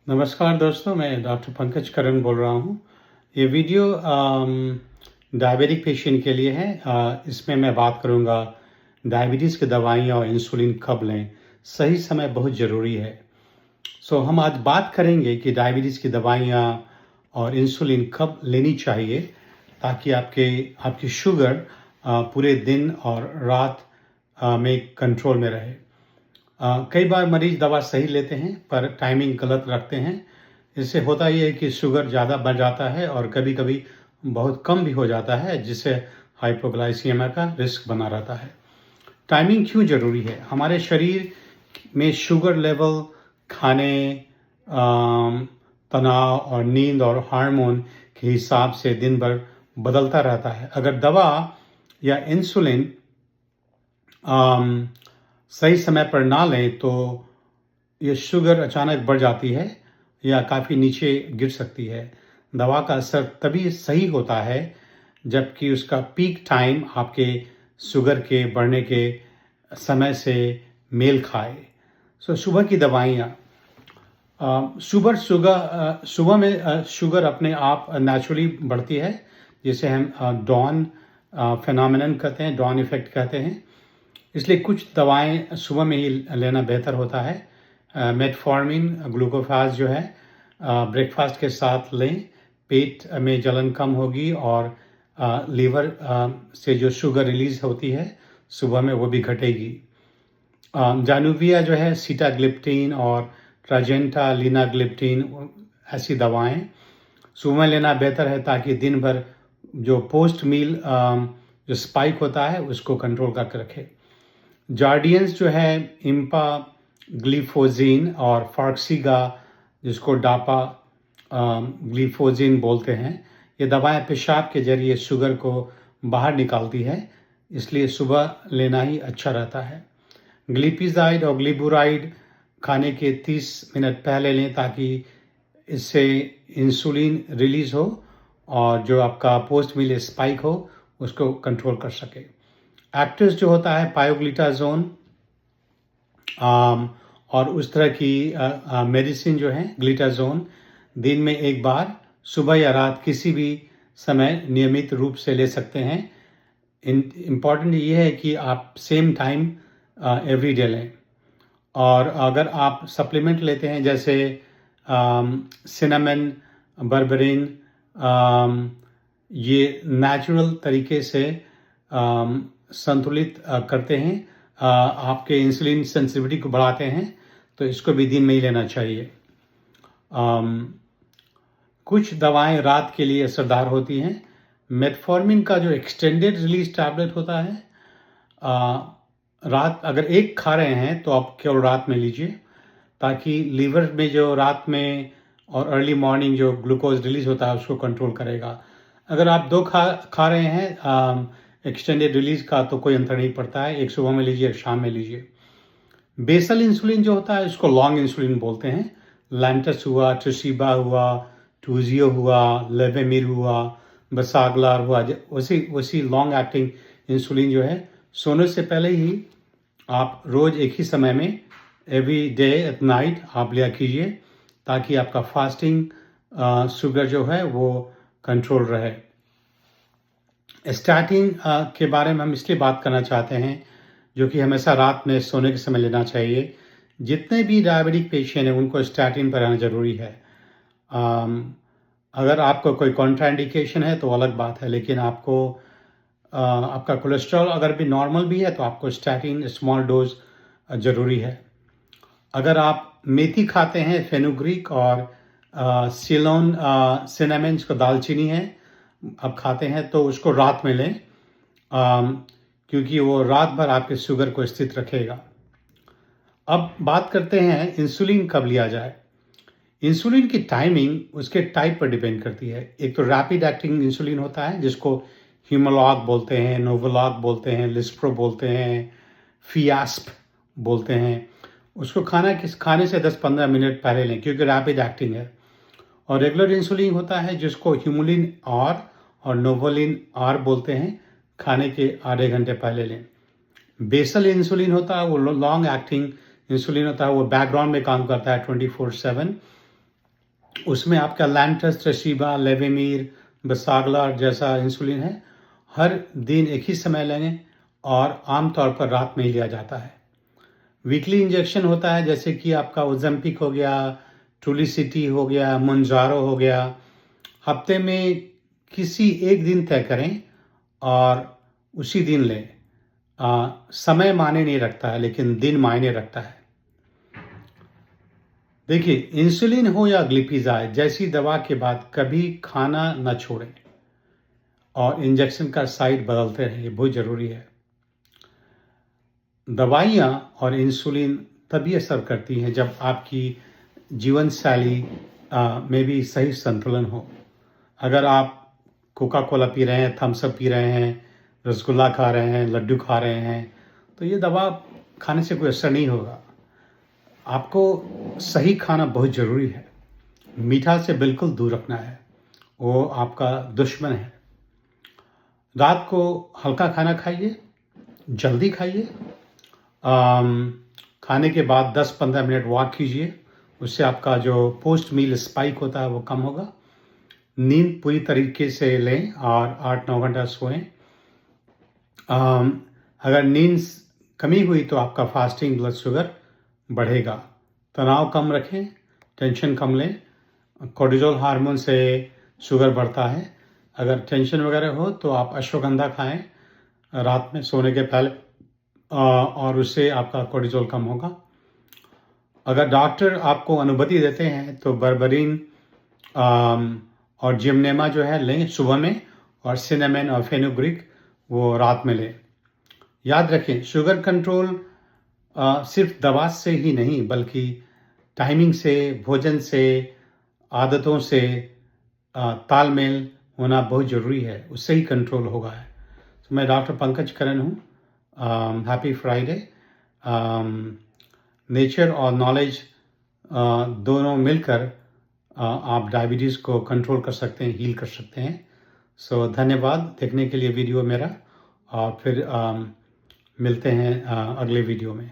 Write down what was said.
नमस्कार दोस्तों, मैं डॉक्टर पंकज करण बोल रहा हूँ। ये वीडियो डायबिटिक पेशेंट के लिए है। इसमें मैं बात करूँगा डायबिटीज़ की दवाइयाँ और इंसुलिन कब लें। सही समय बहुत ज़रूरी है। हम आज बात करेंगे कि डायबिटीज़ की दवाइयाँ और इंसुलिन कब लेनी चाहिए ताकि आपकी शुगर पूरे दिन और रात में कंट्रोल में रहे। कई बार मरीज दवा सही लेते हैं पर टाइमिंग गलत रखते हैं। इससे होता ये है कि शुगर ज़्यादा बढ़ जाता है और कभी-कभी बहुत कम भी हो जाता है, जिससे हाइपोग्लाइसीमिया का रिस्क बना रहता है। टाइमिंग क्यों ज़रूरी है? हमारे शरीर में शुगर लेवल खाने, तनाव और नींद और हार्मोन के हिसाब से दिन भर बदलता रहता है। अगर दवा या इंसुलिन सही समय पर ना लें तो ये शुगर अचानक बढ़ जाती है या काफ़ी नीचे गिर सकती है। दवा का असर तभी सही होता है जबकि उसका पीक टाइम आपके शुगर के बढ़ने के समय से मेल खाए। सुबह की दवाइयाँ, सुबह में शुगर अपने आप नेचुरली बढ़ती है, जिसे हम डॉन फिनोमेनन कहते हैं, डॉन इफ़ेक्ट कहते हैं। इसलिए कुछ दवाएं सुबह में ही लेना बेहतर होता है। मेटफॉर्मिन, ग्लूकोफाज जो है ब्रेकफास्ट के साथ लें। पेट में जलन कम होगी और लीवर से जो शुगर रिलीज होती है सुबह में वो भी घटेगी। जानुविया जो है सीटाग्लिप्टिन और ट्राजेंटा लिनाग्लिप्टिन, ऐसी दवाएं सुबह में लेना बेहतर है ताकि दिन भर जो पोस्ट मील जो स्पाइक होता है उसको कंट्रोल करके रखे। जार्डियंस जो है इम्पा ग्लिफोजिन और फार्क्सीगा, जिसको डापा ग्लिफोजिन बोलते हैं, ये दवाएं पेशाब के जरिए शुगर को बाहर निकालती है, इसलिए सुबह लेना ही अच्छा रहता है। ग्लिपिजाइड और ग्लिबुराइड खाने के 30 मिनट पहले लें ताकि इससे इंसुलिन रिलीज हो और जो आपका पोस्ट मील स्पाइक हो उसको कंट्रोल कर सके। एक्टिव्स जो होता है पायोग्लिटाजोन और उस तरह की मेडिसिन जो है ग्लिटाजोन, दिन में एक बार सुबह या रात किसी भी समय नियमित रूप से ले सकते हैं। इम्पॉर्टेंट ये है कि आप सेम टाइम एवरी डे लें। और अगर आप सप्लीमेंट लेते हैं जैसे सिनेमन, बर्बरिन, ये नेचुरल तरीके से संतुलित करते हैं, आपके इंसुलिन सेंसिटिविटी को बढ़ाते हैं, तो इसको भी दिन में ही लेना चाहिए। कुछ दवाएं रात के लिए असरदार होती हैं। मेटफॉर्मिन का जो एक्सटेंडेड रिलीज टैबलेट होता है, रात अगर एक खा रहे हैं तो आप केवल रात में लीजिए ताकि लीवर में जो रात में और अर्ली मॉर्निंग जो ग्लूकोज रिलीज होता है उसको कंट्रोल करेगा। अगर आप दो खा रहे हैं एक्सटेंडेड रिलीज का तो कोई अंतर नहीं पड़ता है, एक सुबह में लीजिए एक शाम में लीजिए। बेसल इंसुलिन जो होता है उसको लॉन्ग इंसुलिन बोलते हैं। लैंटस हुआ, ट्रिशिबा हुआ, टूजियो हुआ, लेवेमिर हुआ, बसागलार हुआ, वैसी लॉन्ग एक्टिंग इंसुलिन जो है सोने से पहले ही आप रोज़ एक ही समय में एवरी डे एट नाइट आप लिया कीजिए ताकि आपका फास्टिंग शुगर जो है वो कंट्रोल रहे। स्टैटिन के बारे में हम इसलिए बात करना चाहते हैं जो कि हमेशा रात में सोने के समय लेना चाहिए। जितने भी डायबिटिक पेशेंट हैं उनको स्टैटिन पर रहना ज़रूरी है। अगर आपको कोई कॉन्ट्राइंडिकेशन है तो अलग बात है, लेकिन आपका कोलेस्ट्रॉल अगर भी नॉर्मल भी है तो आपको स्टैटिन स्मॉल डोज ज़रूरी है। अगर आप मेथी खाते हैं, फेनुग्रीक और सिलोन सिनेमन को दालचीनी है आप खाते हैं तो उसको रात में लें, क्योंकि वो रात भर आपके शुगर को स्थित रखेगा। अब बात करते हैं इंसुलिन कब लिया जाए। इंसुलिन की टाइमिंग उसके टाइप पर डिपेंड करती है। एक तो रैपिड एक्टिंग इंसुलिन होता है जिसको ह्यूमोलॉग बोलते हैं, नोवोलॉग बोलते हैं, लिस्प्रो बोलते हैं, फियास्प बोलते हैं। उसको खाने से 10-15 मिनट पहले लें क्योंकि रैपिड एक्टिंग है। और रेगुलर इंसुलिन होता है जिसको ह्यूमुलिन आर और नोवोलिन आर बोलते हैं, खाने के आधे घंटे पहले लें। बेसल इंसुलिन होता है वो लॉन्ग एक्टिंग इंसुलिन होता है, वो बैकग्राउंड में काम करता है 24/7 उसमें आपका लैंटस, ट्रेसिबा, लेवेमीर, बसागला जैसा इंसुलिन है, हर दिन एक ही समय लें और आमतौर पर रात में ही लिया जाता है। वीकली इंजेक्शन होता है, जैसे कि आपका ओज़ेम्पिक हो गया, ट्रूलिसिटी हो गया, मोंजारो हो गया। हफ्ते में किसी एक दिन तय करें और उसी दिन लें। समय मायने नहीं रखता है, लेकिन दिन मायने रखता है। देखिए, इंसुलिन हो या ग्लिपिज़ाइड जैसी दवा के बाद कभी खाना न छोड़ें और इंजेक्शन का साइट बदलते रहें, ये बहुत ज़रूरी है। दवाइयाँ और इंसुलिन तभी असर करती हैं जब आपकी जीवन शैली में भी सही संतुलन हो। अगर आप कोका कोला पी रहे हैं, थम्स अप पी रहे हैं, रसगुल्ला खा रहे हैं, लड्डू खा रहे हैं, तो ये दवा खाने से कोई असर नहीं होगा। आपको सही खाना बहुत ज़रूरी है। मीठा से बिल्कुल दूर रखना है, वो आपका दुश्मन है। रात को हल्का खाना खाइए, जल्दी खाइए। खाने के बाद 10-15 मिनट वॉक कीजिए, उससे आपका जो पोस्ट मील स्पाइक होता है वो कम होगा। नींद पूरी तरीके से लें और 8-9 घंटा सोएं। अगर नींद कमी हुई तो आपका फास्टिंग ब्लड शुगर बढ़ेगा। तनाव कम रखें, टेंशन कम लें। कोर्टिजोल हार्मोन से शुगर बढ़ता है। अगर टेंशन वगैरह हो तो आप अश्वगंधा खाएं रात में सोने के पहले, और उससे आपका कोर्टिजोल कम होगा। अगर डॉक्टर आपको अनुमति देते हैं तो बर्बरीन और जिमनेमा जो है लें सुबह में, और सिनेमन और फेनुग्रीक वो रात में लें। याद रखें, शुगर कंट्रोल सिर्फ दवा से ही नहीं बल्कि टाइमिंग से, भोजन से, आदतों से तालमेल होना बहुत ज़रूरी है, उससे ही कंट्रोल होगा है। तो मैं डॉक्टर पंकज करण हूँ। Happy Friday. नेचर और नॉलेज दोनों मिलकर आप डायबिटीज़ को कंट्रोल कर सकते हैं, हील कर सकते हैं। सो धन्यवाद देखने के लिए वीडियो मेरा, और फिर मिलते हैं अगले वीडियो में।